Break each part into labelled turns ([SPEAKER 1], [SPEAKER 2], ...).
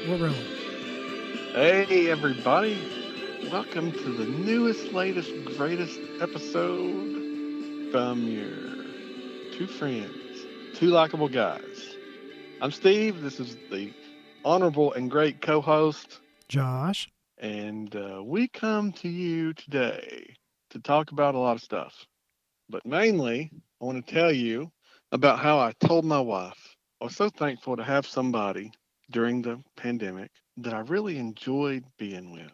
[SPEAKER 1] We're rolling.
[SPEAKER 2] Hey, everybody. Welcome to the newest, latest, greatest episode from your two friends, two likable guys. I'm Steve. This is the honorable and great co host.
[SPEAKER 1] Josh.
[SPEAKER 2] And we come to you today to talk about a lot of stuff. But mainly, I want to tell you about how I told my wife I was so thankful to have somebody during the pandemic that I really enjoyed being with.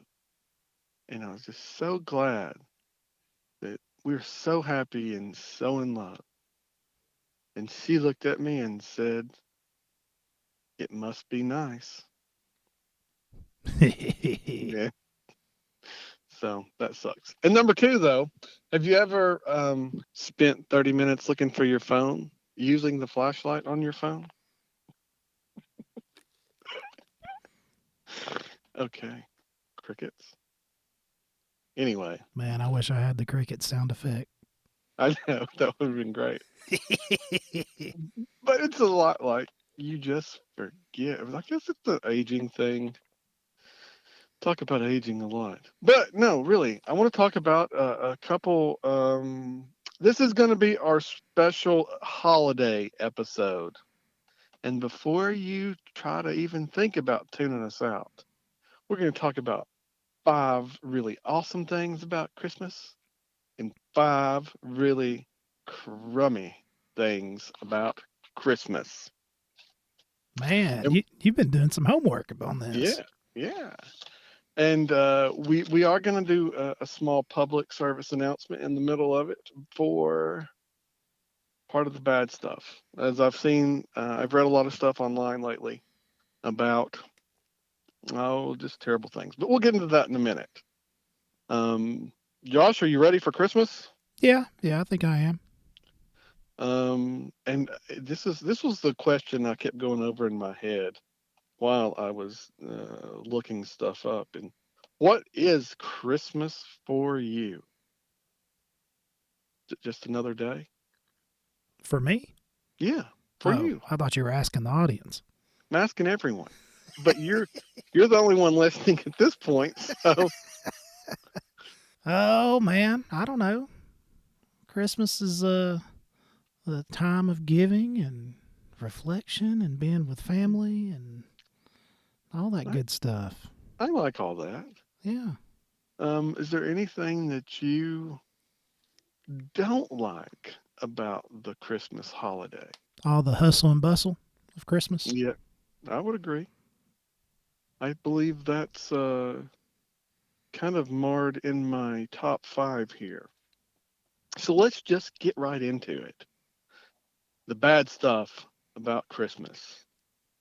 [SPEAKER 2] And I was just so glad that we were so happy and so in love. And she looked at me and said, "It must be nice." Yeah. So that sucks. And number two, though, have you ever spent 30 minutes looking for your phone using the flashlight on your phone? Okay. Crickets. Anyway,
[SPEAKER 1] Man, I wish I had the cricket sound effect.
[SPEAKER 2] I know that would have been great. But it's a lot like you just forget. I guess it's the aging thing. Talk about aging a lot. But no, really, I want to talk about a couple. This is going to be our special holiday episode. And before you try to even think about tuning us out, we're going to talk about five really awesome things about Christmas and five really crummy things about Christmas.
[SPEAKER 1] Man,
[SPEAKER 2] And
[SPEAKER 1] you've been doing some homework on this.
[SPEAKER 2] yeah, yeah. And we are going to do a small public service announcement in the middle of it for part of the bad stuff. As I've read a lot of stuff online lately about just terrible things. But we'll get into that in a minute. Um, Josh, are you ready for Christmas?
[SPEAKER 1] Yeah, I think I am.
[SPEAKER 2] And this was the question I kept going over in my head while I was looking stuff up. And what is Christmas for you? Just another day?
[SPEAKER 1] For me?
[SPEAKER 2] Yeah, for
[SPEAKER 1] Oh,
[SPEAKER 2] you.
[SPEAKER 1] I thought you were asking the audience.
[SPEAKER 2] I'm asking everyone, but you're the only one listening at this point. So
[SPEAKER 1] Oh man, I don't know. Christmas is the time of giving and reflection and being with family and all that
[SPEAKER 2] I,
[SPEAKER 1] good stuff.
[SPEAKER 2] I like all that.
[SPEAKER 1] Yeah.
[SPEAKER 2] Is there anything that you don't like about the Christmas holiday?
[SPEAKER 1] All the hustle and bustle of Christmas.
[SPEAKER 2] Yeah, I would agree. I believe that's kind of marred in my top five here. So let's just get right into it. The bad stuff about Christmas,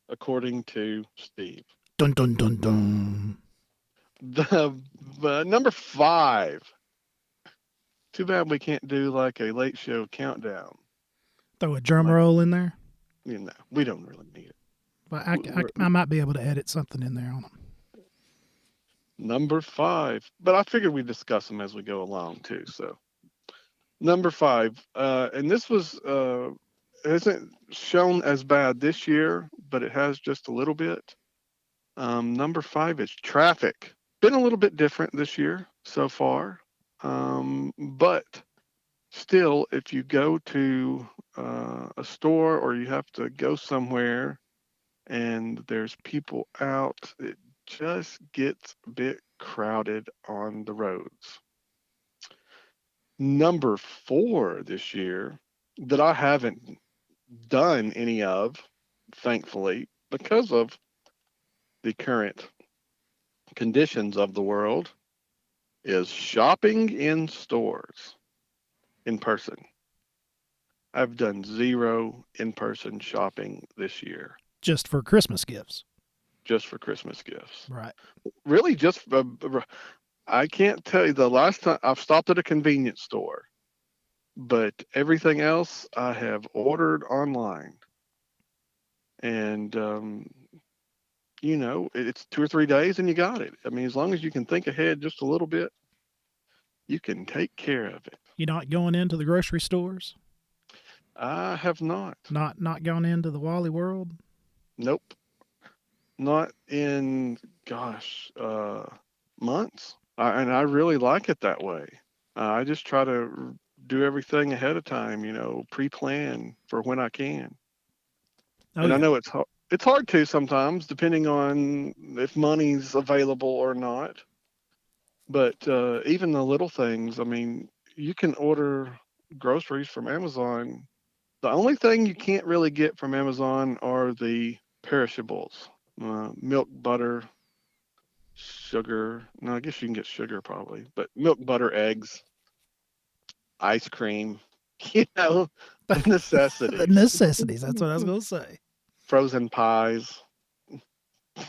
[SPEAKER 2] according to Steve.
[SPEAKER 1] Dun dun dun dun.
[SPEAKER 2] The, number five. Too bad we can't do like a late show countdown.
[SPEAKER 1] Throw a drum
[SPEAKER 2] Like,
[SPEAKER 1] roll in there.
[SPEAKER 2] we don't really need it.
[SPEAKER 1] But
[SPEAKER 2] We're,
[SPEAKER 1] I might be able to edit something in there on them.
[SPEAKER 2] number five, but I figured we'd discuss them as we go along too. So number five, and this was isn't shown as bad this year, but it has just a little bit. Number five is traffic. Been a little bit different this year so far, but still, if you go to a store or you have to go somewhere and there's people out, it just gets a bit crowded on the roads. Number four this year that I haven't done any of, thankfully, because of the current conditions of the world, is shopping in stores in person. I've done zero in person shopping this year
[SPEAKER 1] Just for Christmas gifts.
[SPEAKER 2] just for Christmas gifts.
[SPEAKER 1] Right.
[SPEAKER 2] Really, I can't tell you the last time I've stopped at a convenience store, but everything else I have ordered online. And, it's 2 or 3 days and you got it. I mean, as long as you can think ahead just a little bit, you can take care of it.
[SPEAKER 1] You're not going into the grocery stores?
[SPEAKER 2] I have not.
[SPEAKER 1] Not gone into the Wally World?
[SPEAKER 2] Nope. not in, gosh, months. And I really like it that way. I just try to do everything ahead of time, pre-plan for when I can.
[SPEAKER 1] Oh
[SPEAKER 2] And I
[SPEAKER 1] yeah,
[SPEAKER 2] know it's hard to sometimes, depending on if money's available or not. But even the little things, I mean, you can order groceries from Amazon. The only thing you can't really get from Amazon are the perishables, milk, butter, sugar. No, I guess you can get sugar probably, but milk, butter, eggs, ice cream, the
[SPEAKER 1] the
[SPEAKER 2] necessities,
[SPEAKER 1] necessities. That's what I was gonna say.
[SPEAKER 2] frozen pies,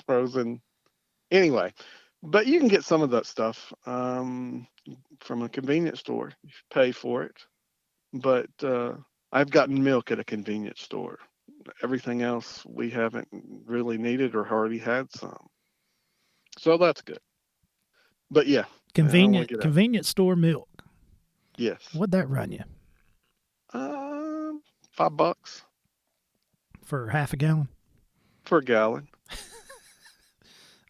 [SPEAKER 2] frozen. Anyway, but you can get some of that stuff from a convenience store. You pay for it. But I've gotten milk at a convenience store. Everything else we haven't really needed or already had some. So that's good. But yeah, I don't want to get out.
[SPEAKER 1] Convenience store milk.
[SPEAKER 2] Yes.
[SPEAKER 1] What'd that run you
[SPEAKER 2] Um, $5
[SPEAKER 1] for half a gallon?
[SPEAKER 2] for a gallon,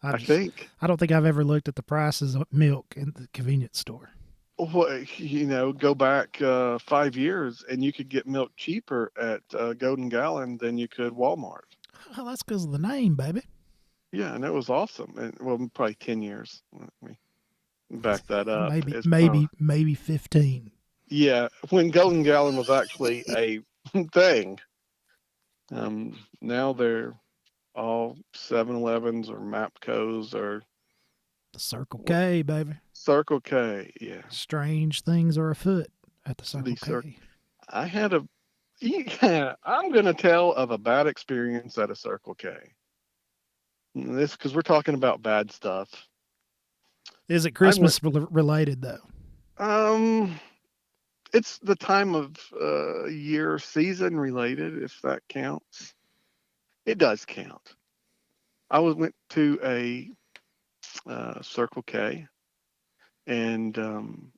[SPEAKER 1] I
[SPEAKER 2] I
[SPEAKER 1] just
[SPEAKER 2] think.
[SPEAKER 1] I don't think I've ever looked at the prices of milk in the convenience store.
[SPEAKER 2] What, go back 5 years and you could get milk cheaper at Golden Gallon than you could Walmart.
[SPEAKER 1] Well, that's because of the name, baby.
[SPEAKER 2] Yeah, and it was awesome. And well, probably 10 years. Let me back that up.
[SPEAKER 1] Maybe
[SPEAKER 2] It's probably,
[SPEAKER 1] maybe maybe 15.
[SPEAKER 2] yeah, when Golden Gallon was actually a thing. Now they're all 7-Elevens or Mapcos or
[SPEAKER 1] The Circle
[SPEAKER 2] what,
[SPEAKER 1] K, baby.
[SPEAKER 2] Circle K. Yeah,
[SPEAKER 1] Strange things are afoot at the
[SPEAKER 2] the
[SPEAKER 1] Circle
[SPEAKER 2] Circle.
[SPEAKER 1] K.
[SPEAKER 2] I had a. Yeah, I'm gonna tell of a bad experience at a Circle K. This because we're talking about bad stuff.
[SPEAKER 1] Is it
[SPEAKER 2] I went.
[SPEAKER 1] Christmas related though?
[SPEAKER 2] Um, it's the time of year season related, if that counts. It does count. Went to a Circle K, and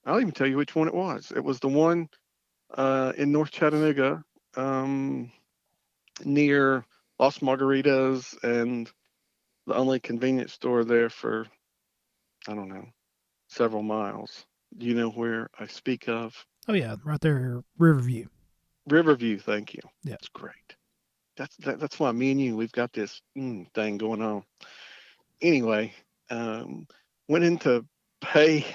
[SPEAKER 2] I'll even tell you which one it was. It was the one in North Chattanooga, um, near Las Margaritas, and the only convenience store there for, I don't know, several miles. Do you know where I speak of?
[SPEAKER 1] Oh yeah, right there, Riverview.
[SPEAKER 2] Riverview. Thank you.
[SPEAKER 1] Yeah.
[SPEAKER 2] It's great. That's why me and you, we've got this thing going on. Anyway, um, went in to pay.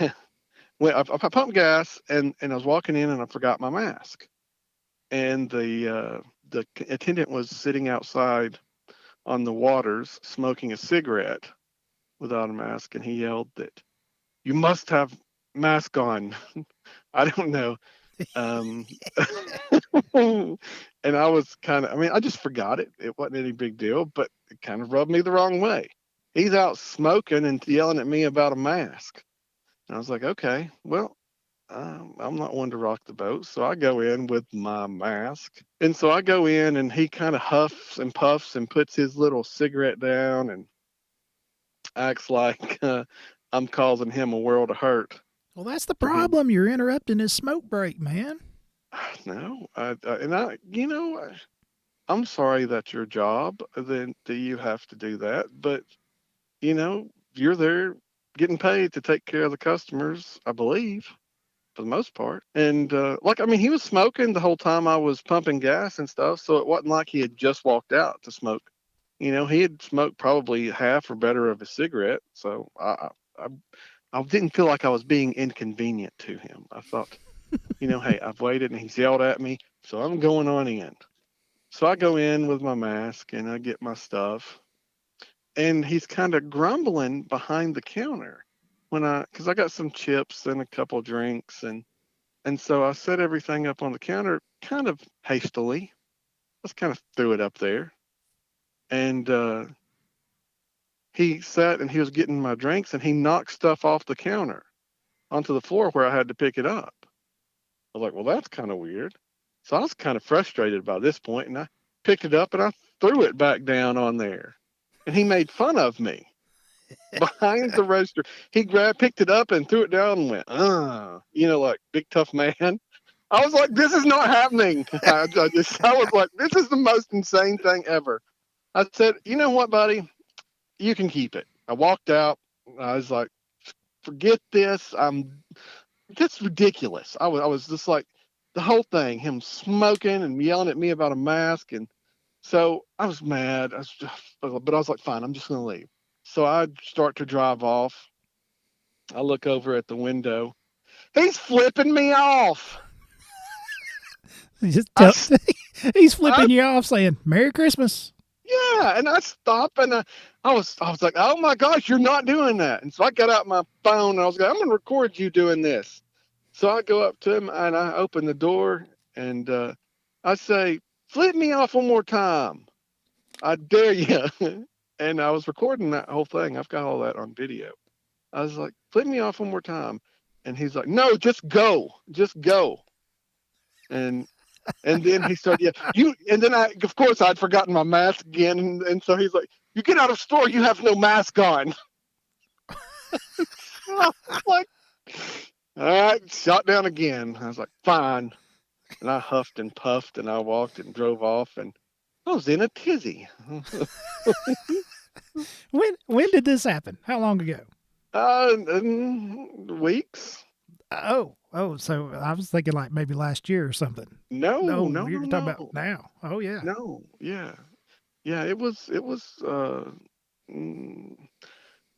[SPEAKER 2] I pumped gas, and I was walking in and I forgot my mask. And the attendant was sitting outside on the waters smoking a cigarette without a mask, and he yelled that you must have mask on. I don't know. Um, and I was kind of, I mean, I just forgot it. It wasn't any big deal, but it kind of rubbed me the wrong way. He's out smoking and yelling at me about a mask. And I was like, okay, well, I'm not one to rock the boat. So I go in with my mask. And so I go in and he kind of huffs and puffs and puts his little cigarette down and acts like I'm causing him a world of hurt
[SPEAKER 1] Well, that's the
[SPEAKER 2] for him.
[SPEAKER 1] problem. You're interrupting his smoke break, man.
[SPEAKER 2] No, and I'm sorry that's your job. Then do you have to do that? But you're there getting paid to take care of the customers, I believe, for the most part. And like, I mean, he was smoking the whole time I was pumping gas and stuff, so it wasn't like he had just walked out to smoke. He had smoked probably half or better of a cigarette, so I didn't feel like I was being inconvenient to him. I thought, hey, I've waited and he's yelled at me, so I'm going on in. So I go in with my mask and I get my stuff, and he's kind of grumbling behind the counter because I got some chips and a couple drinks, and so I set everything up on the counter kind of hastily. Just kind of threw it up there, and he sat and he was getting my drinks, and he knocked stuff off the counter onto the floor where I had to pick it up. I was like, well, that's kind of weird. So I was kind of frustrated by this point, and I picked it up and I threw it back down on there, and he made fun of me behind the register. He picked it up and threw it down and went, like big tough man. I was like, this is not happening. I was like, this is the most insane thing ever. I said, you know what, buddy? you can keep it. I walked out. I was like, forget this. That's ridiculous. I was just like, the whole thing, him smoking and yelling at me about a mask. And so I was mad. But I was like, fine, I'm just going to leave. So I start to drive off. I look over at the window. He's flipping me off.
[SPEAKER 1] Just
[SPEAKER 2] I,
[SPEAKER 1] tell, he's
[SPEAKER 2] I
[SPEAKER 1] flipping you off saying, Merry Christmas.
[SPEAKER 2] Yeah, and I stopped and I was like, oh my gosh, you're not doing that. And so I got out my phone and I was like, I'm gonna record you doing this. So I go up to him and I open the door and I say, flip me off one more time. I dare you. And I was recording that whole thing. I've got all that on video. I was like, flip me off one more time. And he's like, no, just go. Just go. And then he started, yeah, and then of course, I'd forgotten my mask again. And so he's like, you get out of store, you have no mask on. I was like, all right, shot down again. I was like, fine. And I huffed and puffed and I walked and drove off and I was in a tizzy.
[SPEAKER 1] When did this happen? How long ago?
[SPEAKER 2] Weeks?
[SPEAKER 1] So I was thinking like maybe last year or something.
[SPEAKER 2] No,
[SPEAKER 1] No,
[SPEAKER 2] no,
[SPEAKER 1] you're
[SPEAKER 2] no,
[SPEAKER 1] talking about
[SPEAKER 2] no.
[SPEAKER 1] now. Oh yeah.
[SPEAKER 2] No, yeah. Yeah, mm,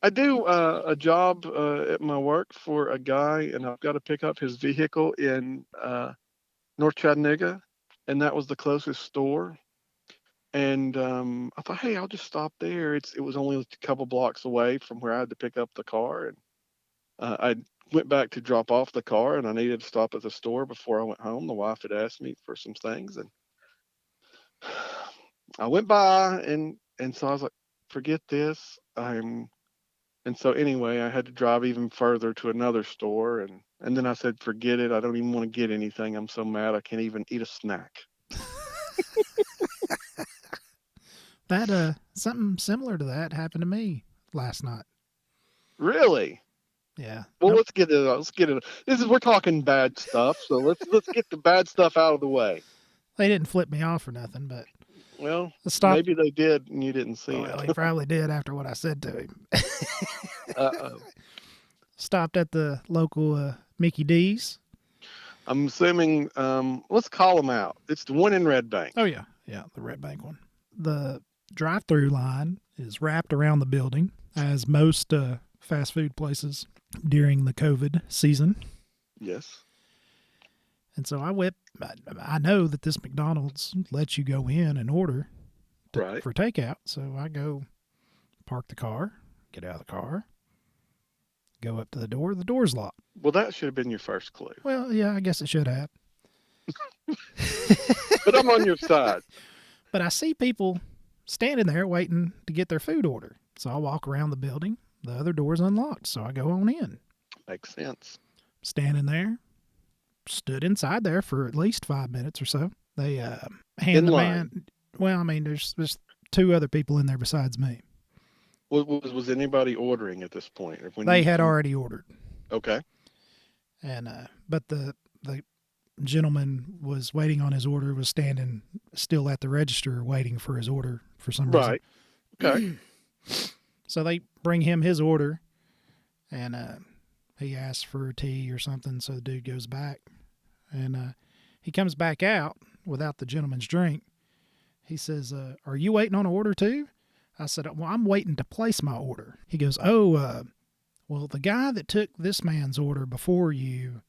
[SPEAKER 2] I do a job at my work for a guy, and I've got to pick up his vehicle in North Chattanooga, and that was the closest store. And I thought, hey, I'll just stop there. It was only a couple blocks away from where I had to pick up the car, and I went back to drop off the car, and I needed to stop at the store before I went home. The wife had asked me for some things, and I went by, and so I was like, forget this. And so anyway, I had to drive even further to another store and then I said, forget it. I don't even want to get anything. I'm so mad I can't even eat a snack.
[SPEAKER 1] That something similar to that happened to me last night.
[SPEAKER 2] Really?
[SPEAKER 1] Yeah.
[SPEAKER 2] Well,
[SPEAKER 1] Nope.
[SPEAKER 2] let's get it. Let's get it. We're talking bad stuff, so let's get the bad stuff out of the way.
[SPEAKER 1] They didn't flip me off or nothing, but
[SPEAKER 2] Well,
[SPEAKER 1] I stopped.
[SPEAKER 2] maybe they did and you didn't see
[SPEAKER 1] Well,
[SPEAKER 2] it.
[SPEAKER 1] he probably did after what I said to him.
[SPEAKER 2] Uh-oh.
[SPEAKER 1] Stopped at the local Mickey D's.
[SPEAKER 2] I'm assuming let's call them out. It's the one in Red Bank.
[SPEAKER 1] Oh yeah, yeah, the Red Bank one. The drive-through line is wrapped around the building, as most fast food places during the COVID season.
[SPEAKER 2] Yes.
[SPEAKER 1] And so I know that this McDonald's lets you go in and order
[SPEAKER 2] Right.
[SPEAKER 1] for takeout. So I go park the car, get out of the car, go up to the door. The door's locked.
[SPEAKER 2] Well, that should have been your first clue.
[SPEAKER 1] Well, yeah, I guess it should have.
[SPEAKER 2] But I'm on your side.
[SPEAKER 1] But I see people standing there waiting to get their food order. So I walk around the building. The other door's unlocked. So I go on in.
[SPEAKER 2] Makes sense.
[SPEAKER 1] Standing there, stood inside there for at least 5 minutes or so. They hand
[SPEAKER 2] In
[SPEAKER 1] the
[SPEAKER 2] line.
[SPEAKER 1] man. Well, I mean, there's two other people in there besides me.
[SPEAKER 2] Was anybody ordering at this point? Or when
[SPEAKER 1] They had already ordered.
[SPEAKER 2] Okay.
[SPEAKER 1] And but the gentleman was waiting on his order, was standing still at the register waiting for his order for some reason.
[SPEAKER 2] Right. Okay.
[SPEAKER 1] So they bring him his order, and he asks for a tea or something. So the dude goes back, and he comes back out without the gentleman's drink. He says, "Are you waiting on an order too?" I said, "Well, I'm waiting to place my order." He goes, "Oh, well, the guy that took this man's order before you,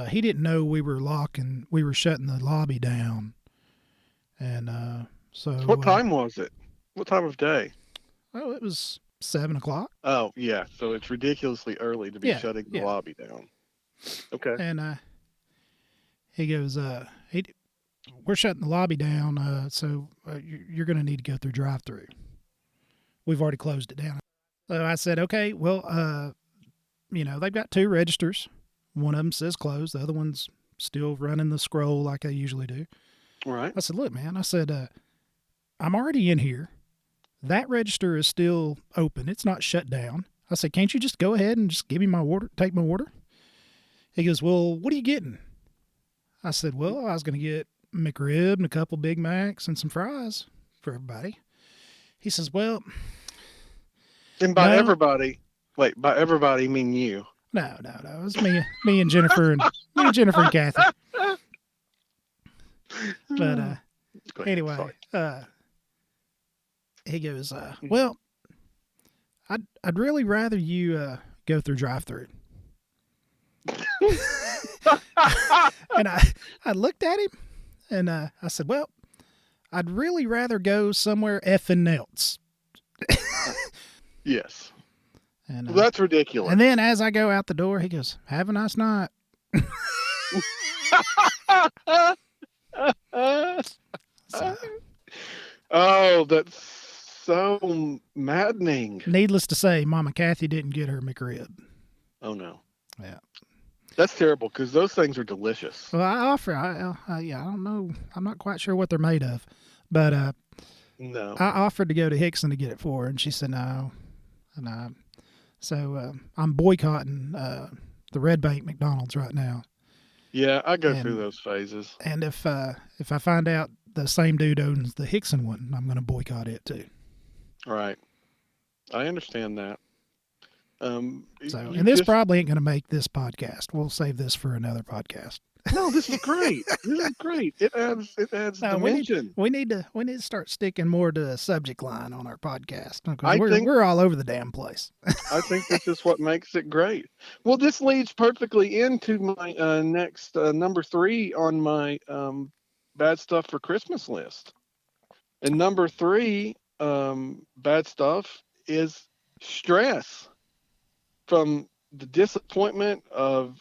[SPEAKER 1] he didn't know we were shutting the lobby down." And so
[SPEAKER 2] What time was it? What time of day?
[SPEAKER 1] Oh, it was 7 o'clock.
[SPEAKER 2] Oh, yeah. So it's ridiculously early to be shutting the lobby down. Okay.
[SPEAKER 1] And he goes, we're shutting the lobby down, so you're going to need to go through drive-through. We've already closed it down. So I said, okay, well, they've got two registers. One of them says closed. The other one's still running the scroll like they usually do.
[SPEAKER 2] All right.
[SPEAKER 1] I said, look, man, I said, I'm already in here. That register is still open. It's not shut down. I said, can't you just go ahead and just give me my order, take my order? He goes, well, what are you getting? I said, well, I was going to get McRib and a couple Big Macs and some fries for everybody. He says, well,
[SPEAKER 2] And by
[SPEAKER 1] No,
[SPEAKER 2] everybody, wait, by everybody, I mean you.
[SPEAKER 1] no. It was me and Jennifer and Kathy. But
[SPEAKER 2] Go ahead.
[SPEAKER 1] anyway,
[SPEAKER 2] Sorry.
[SPEAKER 1] he goes, well, I'd really rather you go through drive-through. And I looked at him and I said, well, I'd really rather go somewhere effing else.
[SPEAKER 2] Yes.
[SPEAKER 1] And
[SPEAKER 2] Well, that's ridiculous.
[SPEAKER 1] and then as I go out the door, he goes, have a nice night. So,
[SPEAKER 2] Oh, that's so maddening.
[SPEAKER 1] needless to say, Mama Kathy didn't get her McRib.
[SPEAKER 2] Oh no.
[SPEAKER 1] Yeah.
[SPEAKER 2] That's terrible because those things are delicious.
[SPEAKER 1] Well, I offer. Yeah, I don't know. I'm not quite sure what they're made of, but
[SPEAKER 2] No.
[SPEAKER 1] I offered to go to Hickson to get it for her, and she said no. And so I'm boycotting the Red Bank McDonald's right now.
[SPEAKER 2] Yeah, I go through
[SPEAKER 1] And
[SPEAKER 2] those phases.
[SPEAKER 1] and if I find out the same dude owns the Hickson one, I'm going to boycott it too.
[SPEAKER 2] Right. I understand that.
[SPEAKER 1] So,
[SPEAKER 2] You
[SPEAKER 1] and this
[SPEAKER 2] just
[SPEAKER 1] probably ain't going to make this podcast. We'll save this for another podcast.
[SPEAKER 2] no. This is great. This is great. It adds
[SPEAKER 1] No,
[SPEAKER 2] dimension.
[SPEAKER 1] we need to start sticking more to a subject line on our podcast because
[SPEAKER 2] I think
[SPEAKER 1] we're all over the damn place.
[SPEAKER 2] I think this is what makes it great. Well, this leads perfectly into my next number 3 on my bad stuff for Christmas list. And number 3, bad stuff is stress from the disappointment of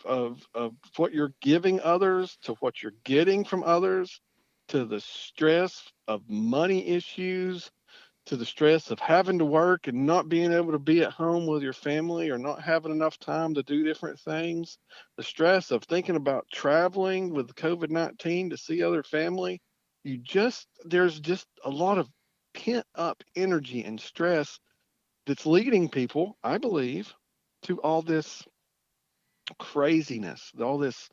[SPEAKER 2] what you're giving others to what you're getting from others to the stress of money issues to the stress of having to work and not being able to be at home with your family or not having enough time to do different things, the stress of thinking about traveling with COVID-19 to see other family. There's just a lot of pent up energy and stress that's leading people, I believe, to all this craziness, all this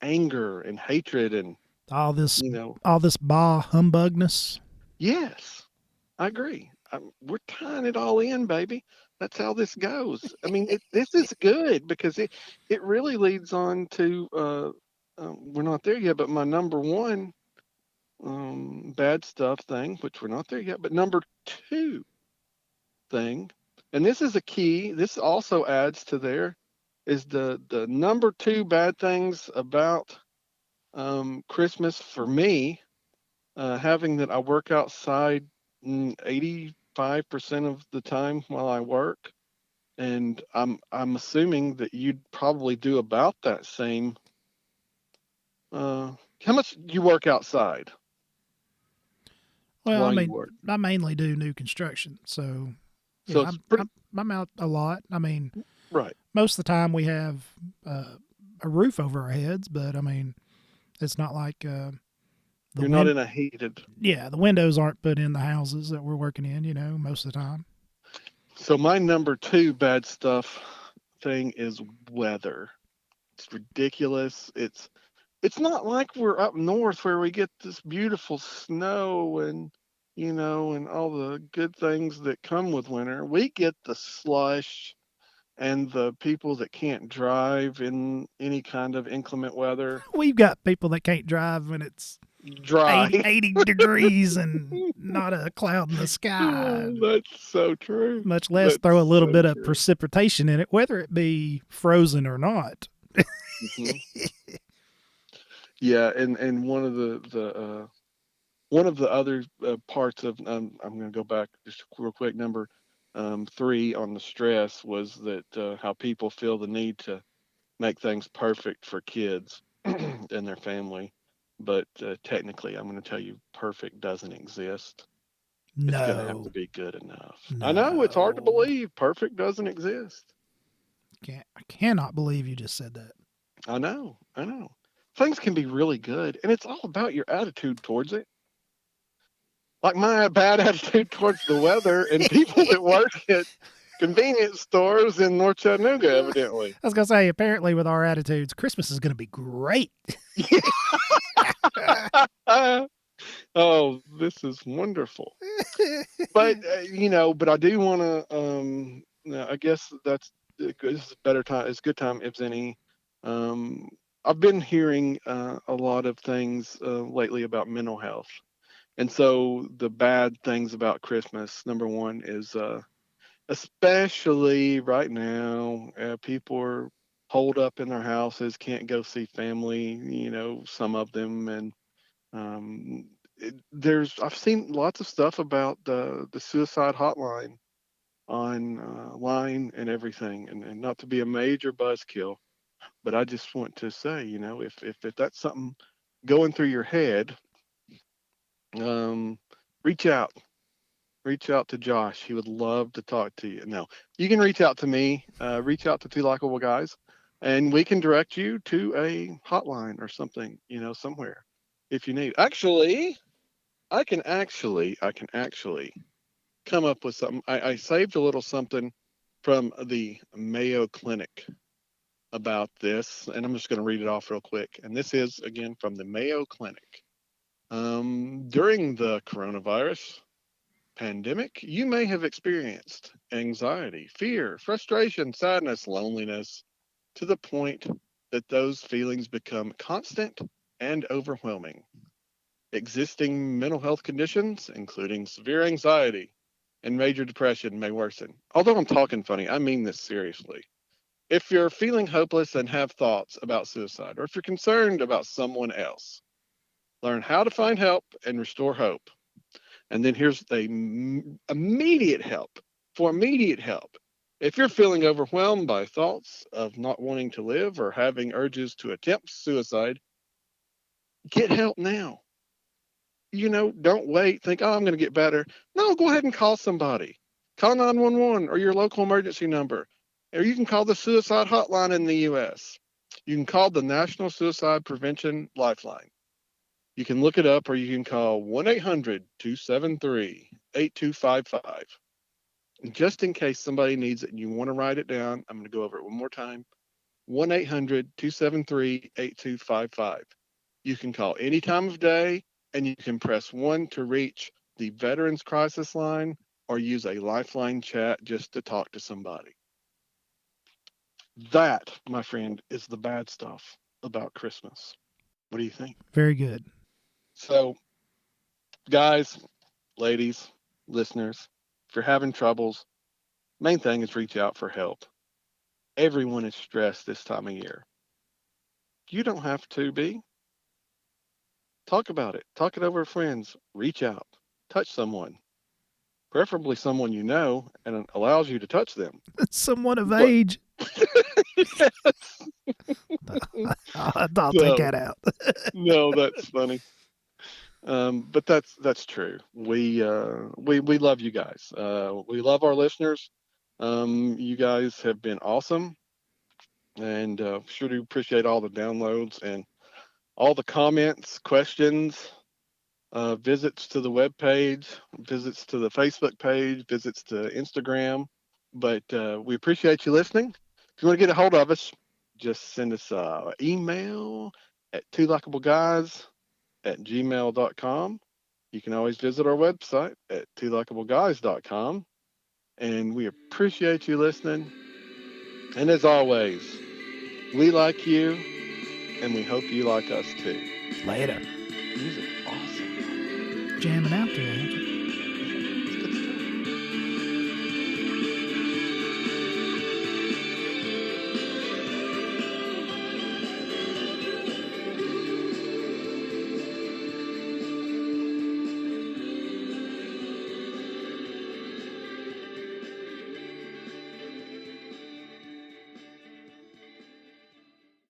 [SPEAKER 2] anger and hatred and,
[SPEAKER 1] all this
[SPEAKER 2] you know,
[SPEAKER 1] bah humbugness.
[SPEAKER 2] yes, I agree. We're tying it all in, baby. That's how this goes. I mean, this is good because it really leads on to we're not there yet, but my number 1 bad stuff thing, which we're not there yet, but number 2 thing, and this is a key. This also adds to there is the number 2 bad things about Christmas for me, having that I work outside 85% of the time while I work, and I'm assuming that you'd probably do about that same. How much you work outside
[SPEAKER 1] Well, I
[SPEAKER 2] while you
[SPEAKER 1] mean,
[SPEAKER 2] work?
[SPEAKER 1] I mainly do new construction, so
[SPEAKER 2] So
[SPEAKER 1] yeah,
[SPEAKER 2] it's pretty
[SPEAKER 1] I'm out a lot. I mean,
[SPEAKER 2] right.
[SPEAKER 1] most of the time we have a roof over our heads, but I mean, it's not like the
[SPEAKER 2] You're not in a heated.
[SPEAKER 1] the windows aren't put in the houses that we're working in. Most of the time.
[SPEAKER 2] So my number 2 bad stuff thing is weather. It's ridiculous. It's not like we're up north where we get this beautiful snow and and all the good things that come with winter. We get the slush and the people that can't drive in any kind of inclement weather.
[SPEAKER 1] We've got people that can't drive when it's
[SPEAKER 2] Dry.
[SPEAKER 1] 80 degrees and not a cloud in the sky.
[SPEAKER 2] Oh, that's so true.
[SPEAKER 1] Much less
[SPEAKER 2] That's
[SPEAKER 1] throw a little
[SPEAKER 2] so
[SPEAKER 1] bit of
[SPEAKER 2] true.
[SPEAKER 1] precipitation in it, whether it be frozen or not.
[SPEAKER 2] Mhm. Yeah, and one of the other parts of I'm going to go back just real quick. Number 3 on the stress was that how people feel the need to make things perfect for kids and their family, but technically, I'm going to tell you, perfect doesn't exist. It's going to have to
[SPEAKER 1] No,
[SPEAKER 2] be good enough. I know it's hard to
[SPEAKER 1] no.
[SPEAKER 2] believe perfect doesn't exist.
[SPEAKER 1] I cannot believe you just said that.
[SPEAKER 2] I know, I know. Things can be really good, and it's all about your attitude towards it. Like my bad attitude towards the weather and people that work at convenience stores in North Chattanooga, evidently.
[SPEAKER 1] I was gonna say, apparently, with our attitudes, Christmas is gonna be great.
[SPEAKER 2] Oh, this is wonderful. But but I do want to no, I guess that's this is a better time. It's a good time if any. Um, I've been hearing a lot of things lately about mental health, and so the bad things about Christmas. Number one is, especially right now, people are holed up in their houses, can't go see family. Some of them, and there's I've seen lots of stuff about the suicide hotline on line and everything, and not to be a major buzzkill, but I just want to say, if that's something going through your head, um, reach out. Reach out to Josh. He would love to talk to you. No, you can reach out to me. Reach out to Two Likeable Guys, and we can direct you to a hotline or something. Somewhere if you need. Actually, I can actually come up with something. I saved a little something from the Mayo Clinic about this, and I'm just going to read it off real quick. And this is, again, from the Mayo Clinic. During the coronavirus pandemic, you may have experienced anxiety, fear, frustration, sadness, loneliness, to the point that those feelings become constant and overwhelming. Existing mental health conditions, including severe anxiety and major depression, may worsen. Although I'm talking funny, I mean this seriously. If you're feeling hopeless and have thoughts about suicide, or if you're concerned about someone else, learn how to find help and restore hope. And then here's the immediate help. For immediate help, if you're feeling overwhelmed by thoughts of not wanting to live or having urges to attempt suicide, get help now. Don't wait. Think, oh, I'm going to get better. No, go ahead and call somebody. Call 911 or your local emergency number. Or you can call the suicide hotline in the U.S. You can call the National Suicide Prevention Lifeline. You can look it up, or you can call 1 800 273 8255. Just in case somebody needs it and you want to write it down, I'm going to go over it one more time. 1 800 273 8255. You can call any time of day, and you can press 1 to reach the Veterans Crisis Line, or use a Lifeline chat just to talk to somebody. That, my friend, is the bad stuff about Christmas. What do you think?
[SPEAKER 1] Very good.
[SPEAKER 2] So, guys, ladies, listeners, if you're having troubles, main thing is reach out for help. Everyone is stressed this time of year. You don't have to be. Talk about it. Talk it over with friends. Reach out. Touch someone, preferably someone you know, and it allows you to touch them.
[SPEAKER 1] Someone of
[SPEAKER 2] But
[SPEAKER 1] age.
[SPEAKER 2] yes.
[SPEAKER 1] I'll take
[SPEAKER 2] So
[SPEAKER 1] that out.
[SPEAKER 2] no, that's funny. But that's true. We love you guys. We love our listeners. You guys have been awesome, and sure do appreciate all the downloads and all the comments, questions, visits to the web page, visits to the Facebook page, visits to Instagram. But we appreciate you listening. If you want to get a hold of us, just send us an email at twolikeableguys@gmail.com. You can always visit our website at twolikeableguys.com. And we appreciate you listening. And as always, we like you, and we hope you like us too.
[SPEAKER 1] Later.
[SPEAKER 2] Music awesome.
[SPEAKER 1] Jamming out there, ain't you?